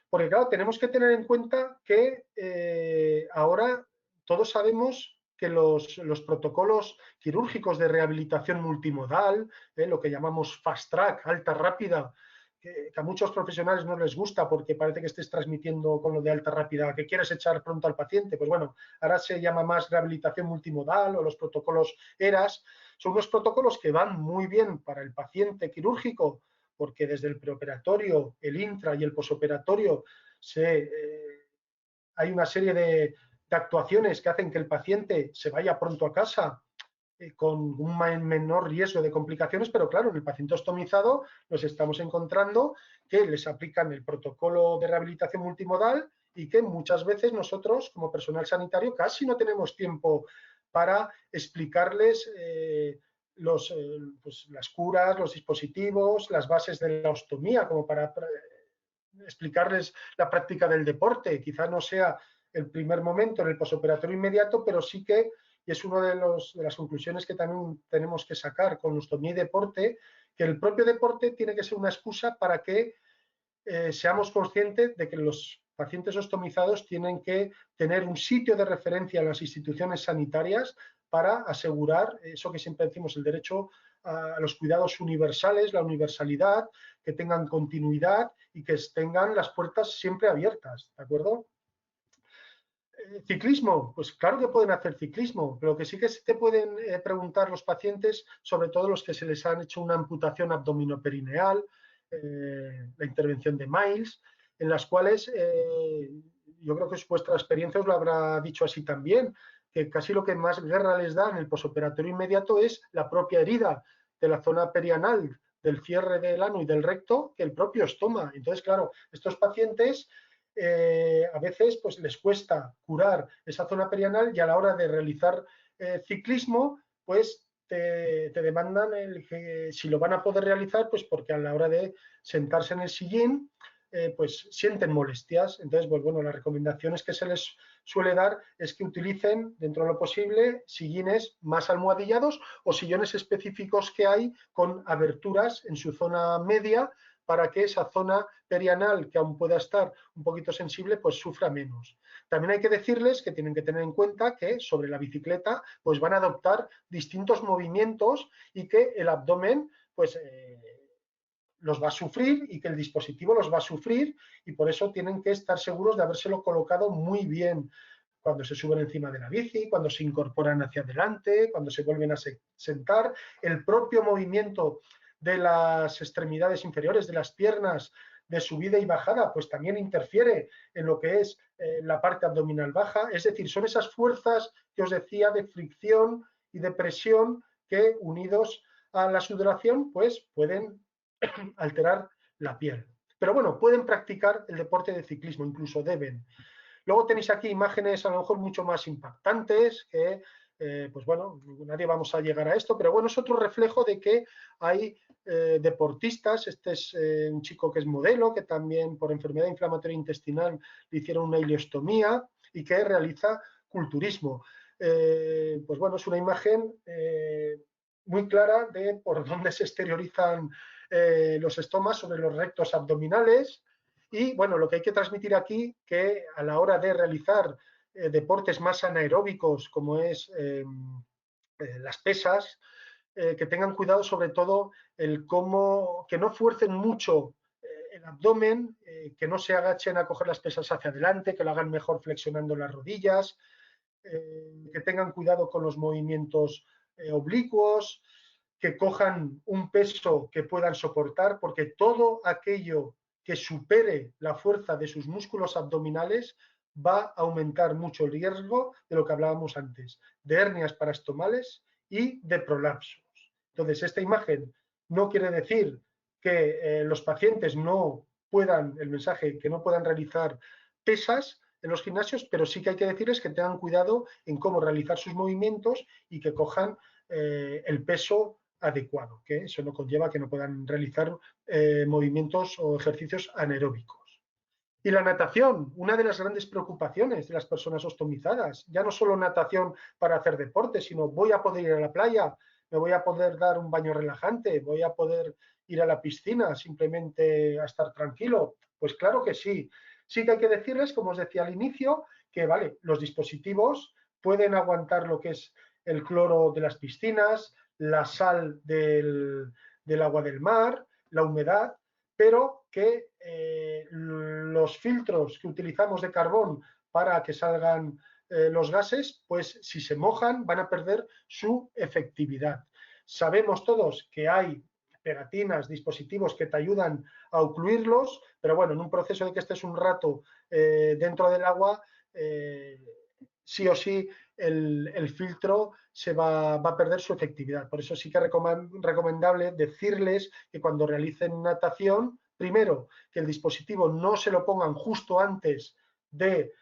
Porque claro, tenemos que tener en cuenta que ahora todos sabemos que los protocolos quirúrgicos de rehabilitación multimodal, lo que llamamos fast track, alta rápida, que a muchos profesionales no les gusta porque parece que estés transmitiendo con lo de alta rápida, que quieres echar pronto al paciente, pues bueno, ahora se llama más rehabilitación multimodal o los protocolos ERAS, son unos protocolos que van muy bien para el paciente quirúrgico, porque desde el preoperatorio, el intra y el posoperatorio hay una serie de actuaciones que hacen que el paciente se vaya pronto a casa con un menor riesgo de complicaciones, pero claro, en el paciente ostomizado nos estamos encontrando que les aplican el protocolo de rehabilitación multimodal y que muchas veces nosotros, como personal sanitario, casi no tenemos tiempo para explicarles pues, las curas, los dispositivos, las bases de la ostomía, como para explicarles la práctica del deporte. Quizá no sea el primer momento en el posoperatorio inmediato, pero sí que, y es una de las conclusiones que también tenemos que sacar con ostomía y deporte, que el propio deporte tiene que ser una excusa para que seamos conscientes de que los pacientes ostomizados tienen que tener un sitio de referencia en las instituciones sanitarias para asegurar eso que siempre decimos, el derecho a los cuidados universales, la universalidad, que tengan continuidad y que tengan las puertas siempre abiertas, ¿de acuerdo? Ciclismo, pues claro que pueden hacer ciclismo, pero lo que sí que se te pueden preguntar los pacientes, sobre todo los que se les han hecho una amputación abdominoperineal, la intervención de Miles, en las cuales yo creo que vuestra experiencia os lo habrá dicho así también, que casi lo que más guerra les da en el posoperatorio inmediato es la propia herida de la zona perianal, del cierre del ano y del recto, que el propio estoma. Entonces, claro, estos pacientes a veces pues les cuesta curar esa zona perianal y a la hora de realizar ciclismo, pues te demandan si lo van a poder realizar, pues porque a la hora de sentarse en el sillín, pues sienten molestias. Entonces, pues bueno, las recomendaciones que se les suele dar es que utilicen, dentro de lo posible, sillines más almohadillados o sillones específicos que hay con aberturas en su zona media para que esa zona perianal, que aún pueda estar un poquito sensible, pues sufra menos. También hay que decirles que tienen que tener en cuenta que sobre la bicicleta pues van a adoptar distintos movimientos y que el abdomen pues los va a sufrir y que el dispositivo los va a sufrir y por eso tienen que estar seguros de habérselo colocado muy bien cuando se suben encima de la bici, cuando se incorporan hacia adelante, cuando se vuelven a sentar. El propio movimiento de las extremidades inferiores, de las piernas, de subida y bajada, pues también interfiere en lo que es la parte abdominal baja. Es decir, son esas fuerzas que os decía de fricción y de presión que, unidos a la sudoración, pues pueden alterar la piel. Pero bueno, pueden practicar el deporte de ciclismo, incluso deben. Luego tenéis aquí imágenes a lo mejor mucho más impactantes que, pues bueno, nadie vamos a llegar a esto, pero bueno, es otro reflejo de que hay deportistas. Este es un chico que es modelo, que también por enfermedad inflamatoria intestinal le hicieron una ileostomía y que realiza culturismo. Pues bueno, es una imagen muy clara de por dónde se exteriorizan los estomas sobre los rectos abdominales. Y bueno, lo que hay que transmitir aquí, que a la hora de realizar deportes más anaeróbicos, como es las pesas, que tengan cuidado sobre todo que no fuercen mucho el abdomen, que no se agachen a coger las pesas hacia adelante, que lo hagan mejor flexionando las rodillas, que tengan cuidado con los movimientos oblicuos, que cojan un peso que puedan soportar, porque todo aquello que supere la fuerza de sus músculos abdominales va a aumentar mucho el riesgo de lo que hablábamos antes, de hernias parastomales y de prolapsos. Entonces, esta imagen no quiere decir que los pacientes no puedan, el mensaje, que no puedan realizar pesas en los gimnasios, pero sí que hay que decirles que tengan cuidado en cómo realizar sus movimientos y que cojan el peso adecuado, que eso no conlleva que no puedan realizar movimientos o ejercicios anaeróbicos. Y la natación, una de las grandes preocupaciones de las personas ostomizadas, ya no solo natación para hacer deporte, sino voy a poder ir a la playa, me voy a poder dar un baño relajante, voy a poder ir a la piscina simplemente a estar tranquilo. Pues claro que sí. Sí que hay que decirles, como os decía al inicio, que vale, los dispositivos pueden aguantar lo que es el cloro de las piscinas, la sal del agua del mar, la humedad, pero que los filtros que utilizamos de carbón para que salgan los gases, pues si se mojan van a perder su efectividad. Sabemos todos que hay pegatinas, dispositivos que te ayudan a ocluirlos, pero bueno, en un proceso de que estés un rato dentro del agua, sí o sí el filtro se va a perder su efectividad. Por eso sí que es recomendable decirles que cuando realicen natación, primero, que el dispositivo no se lo pongan justo antes de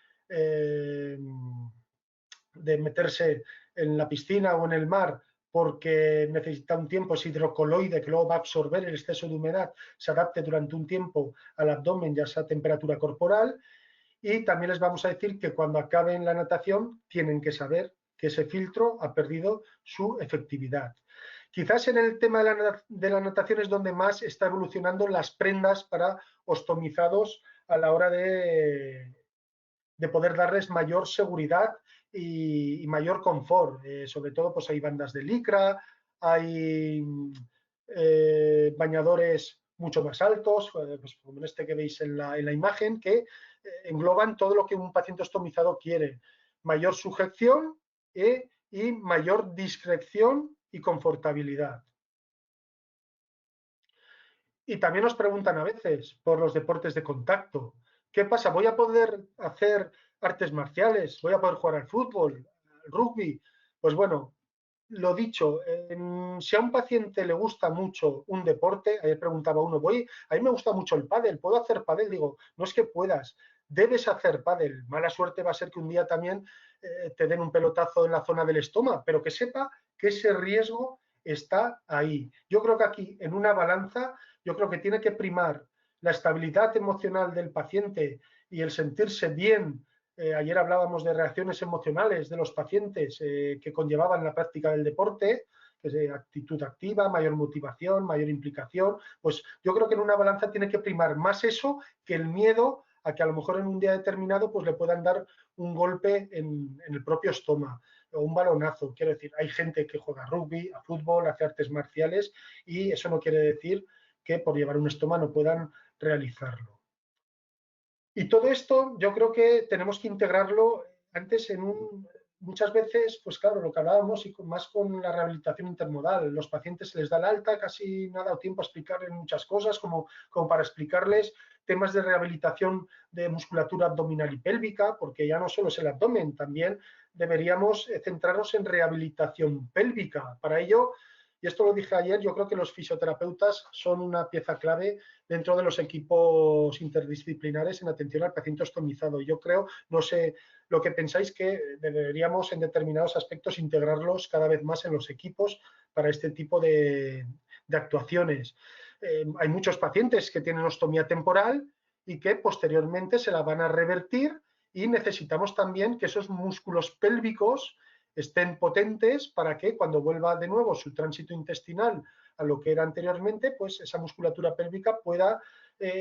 meterse en la piscina o en el mar, porque necesita un tiempo, es hidrocoloide, que luego va a absorber el exceso de humedad, se adapte durante un tiempo al abdomen y a esa temperatura corporal. Y también les vamos a decir que cuando acaben la natación tienen que saber que ese filtro ha perdido su efectividad. Quizás en el tema de la natación es donde más está evolucionando las prendas para ostomizados a la hora de poder darles mayor seguridad y mayor confort. Sobre todo pues hay bandas de licra, hay bañadores mucho más altos, pues como en este que veis en la imagen, que engloban todo lo que un paciente ostomizado quiere. Mayor sujeción y mayor discreción y confortabilidad. Y también nos preguntan a veces por los deportes de contacto. ¿Qué pasa? ¿Voy a poder hacer artes marciales? ¿Voy a poder jugar al fútbol, al rugby? Pues bueno, lo dicho, si a un paciente le gusta mucho un deporte, ayer preguntaba uno, a mí me gusta mucho el pádel, ¿puedo hacer pádel? Digo, no es que puedas, debes hacer pádel. Mala suerte va a ser que un día también te den un pelotazo en la zona del estómago, pero que sepa que ese riesgo está ahí. Yo creo que aquí, en una balanza, yo creo que tiene que primar la estabilidad emocional del paciente y el sentirse bien. Ayer hablábamos de reacciones emocionales de los pacientes que conllevaban la práctica del deporte, que es actitud activa, mayor motivación, mayor implicación. Pues yo creo que en una balanza tiene que primar más eso que el miedo a que a lo mejor en un día determinado pues le puedan dar un golpe en el propio estómago o un balonazo. Quiero decir, hay gente que juega rugby, a fútbol, hace artes marciales y eso no quiere decir que por llevar un estómago no puedan realizarlo. Y todo esto yo creo que tenemos que integrarlo antes muchas veces, pues claro, lo que hablábamos y más con la rehabilitación intermodal, los pacientes se les da el alta, casi no ha dado tiempo a explicarles muchas cosas, como para explicarles temas de rehabilitación de musculatura abdominal y pélvica, porque ya no solo es el abdomen, también deberíamos centrarnos en rehabilitación pélvica. Para ello, y esto lo dije ayer, yo creo que los fisioterapeutas son una pieza clave dentro de los equipos interdisciplinares en atención al paciente ostomizado. Yo creo, no sé lo que pensáis, que deberíamos en determinados aspectos integrarlos cada vez más en los equipos para este tipo de actuaciones. Hay muchos pacientes que tienen ostomía temporal y que posteriormente se la van a revertir, y necesitamos también que esos músculos pélvicos estén potentes para que cuando vuelva de nuevo su tránsito intestinal a lo que era anteriormente, pues esa musculatura pélvica pueda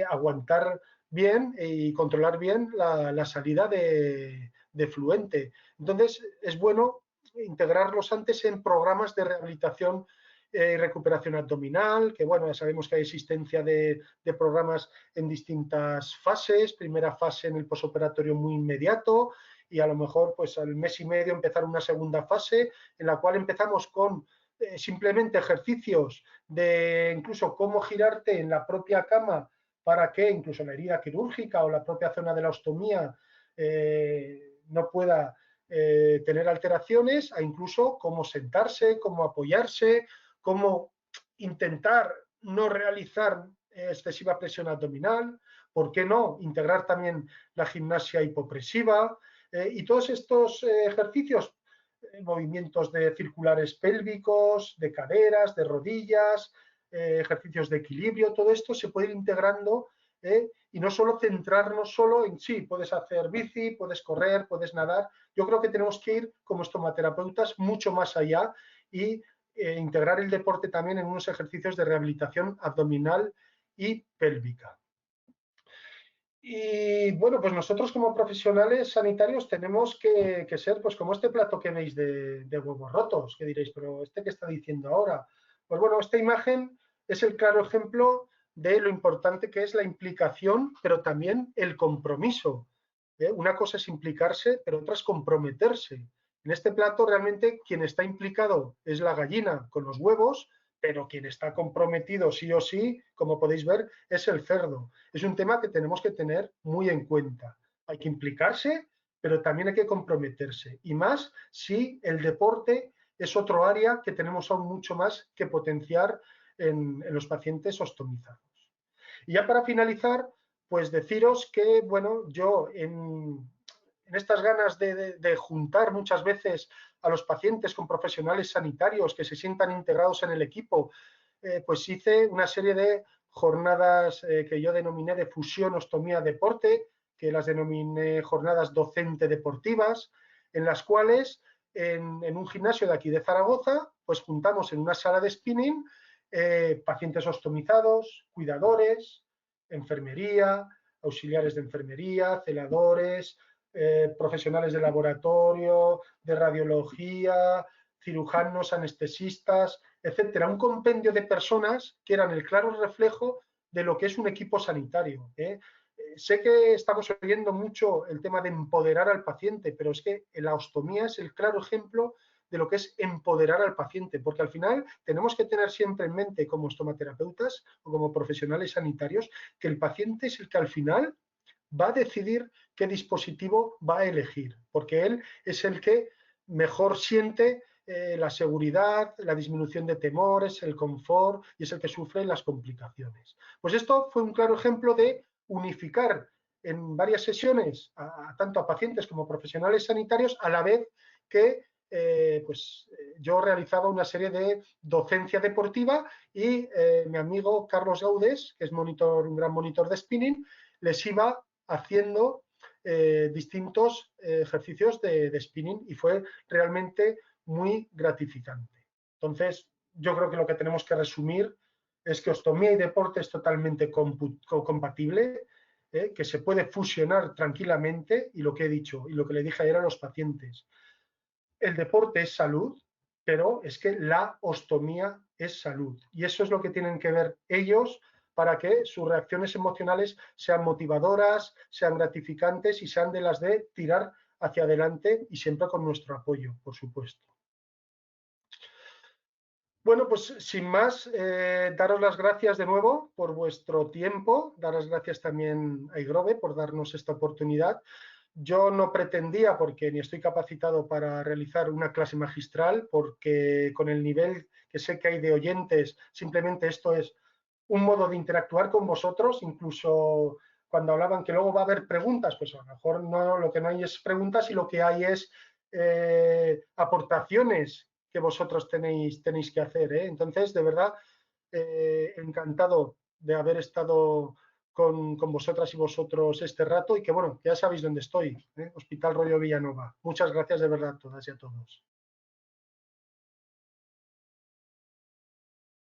aguantar bien y controlar bien la salida de fluente. Entonces, es bueno integrarlos antes en programas de rehabilitación y recuperación abdominal, que bueno, ya sabemos que hay existencia de programas en distintas fases. Primera fase en el posoperatorio muy inmediato, y a lo mejor pues al mes y medio empezar una segunda fase en la cual empezamos con simplemente ejercicios de incluso cómo girarte en la propia cama para que incluso la herida quirúrgica o la propia zona de la ostomía no pueda tener alteraciones, a incluso cómo sentarse, cómo apoyarse, cómo intentar no realizar excesiva presión abdominal, ¿por qué no integrar también la gimnasia hipopresiva? Y todos estos ejercicios, movimientos de circulares pélvicos, de caderas, de rodillas, ejercicios de equilibrio, todo esto se puede ir integrando y no solo centrarnos solo en sí, puedes hacer bici, puedes correr, puedes nadar. Yo creo que tenemos que ir como estomaterapeutas mucho más allá y integrar el deporte también en unos ejercicios de rehabilitación abdominal y pélvica. Y bueno, pues nosotros como profesionales sanitarios tenemos que ser pues como este plato que veis de huevos rotos, que diréis, pero ¿este qué está diciendo ahora? Pues bueno, esta imagen es el claro ejemplo de lo importante que es la implicación, pero también el compromiso. Una cosa es implicarse, pero otra es comprometerse. En este plato realmente quien está implicado es la gallina con los huevos, pero quien está comprometido sí o sí, como podéis ver, es el cerdo. Es un tema que tenemos que tener muy en cuenta. Hay que implicarse, pero también hay que comprometerse. Y más si el deporte es otro área que tenemos aún mucho más que potenciar en los pacientes ostomizados. Y ya para finalizar, pues deciros que, bueno, yo en estas ganas de juntar muchas veces a los pacientes con profesionales sanitarios que se sientan integrados en el equipo, pues hice una serie de jornadas que yo denominé de fusión ostomía-deporte, que las denominé jornadas docente-deportivas, en las cuales en un gimnasio de aquí de Zaragoza, pues juntamos en una sala de spinning pacientes ostomizados, cuidadores, enfermería, auxiliares de enfermería, celadores, profesionales de laboratorio, de radiología, cirujanos, anestesistas, etcétera. Un compendio de personas que eran el claro reflejo de lo que es un equipo sanitario. Sé que estamos oyendo mucho el tema de empoderar al paciente, pero es que la ostomía es el claro ejemplo de lo que es empoderar al paciente, porque al final tenemos que tener siempre en mente como estomaterapeutas o como profesionales sanitarios que el paciente es el que al final va a decidir qué dispositivo va a elegir, porque él es el que mejor siente la seguridad, la disminución de temores, el confort, y es el que sufre las complicaciones. Pues esto fue un claro ejemplo de unificar en varias sesiones tanto a pacientes como profesionales sanitarios, a la vez que yo realizaba una serie de docencia deportiva y mi amigo Carlos Gaudes, que es un gran monitor de spinning, les iba haciendo distintos ejercicios de spinning, y fue realmente muy gratificante. Entonces, yo creo que lo que tenemos que resumir es que ostomía y deporte es totalmente compatible, que se puede fusionar tranquilamente, y lo que he dicho y lo que le dije ayer a los pacientes, el deporte es salud, pero es que la ostomía es salud, y eso es lo que tienen que ver ellos para que sus reacciones emocionales sean motivadoras, sean gratificantes y sean de las de tirar hacia adelante y siempre con nuestro apoyo, por supuesto. Bueno, pues sin más, daros las gracias de nuevo por vuestro tiempo, dar las gracias también a IGROVE por darnos esta oportunidad. Yo no pretendía, porque ni estoy capacitado para realizar una clase magistral, porque con el nivel que sé que hay de oyentes, simplemente esto es un modo de interactuar con vosotros, incluso cuando hablaban que luego va a haber preguntas, pues a lo mejor no, lo que no hay es preguntas y lo que hay es aportaciones que vosotros tenéis que hacer. Entonces, de verdad, encantado de haber estado con vosotras y vosotros este rato y que, bueno, ya sabéis dónde estoy, Hospital Rollo Villanova. Muchas gracias de verdad a todas y a todos.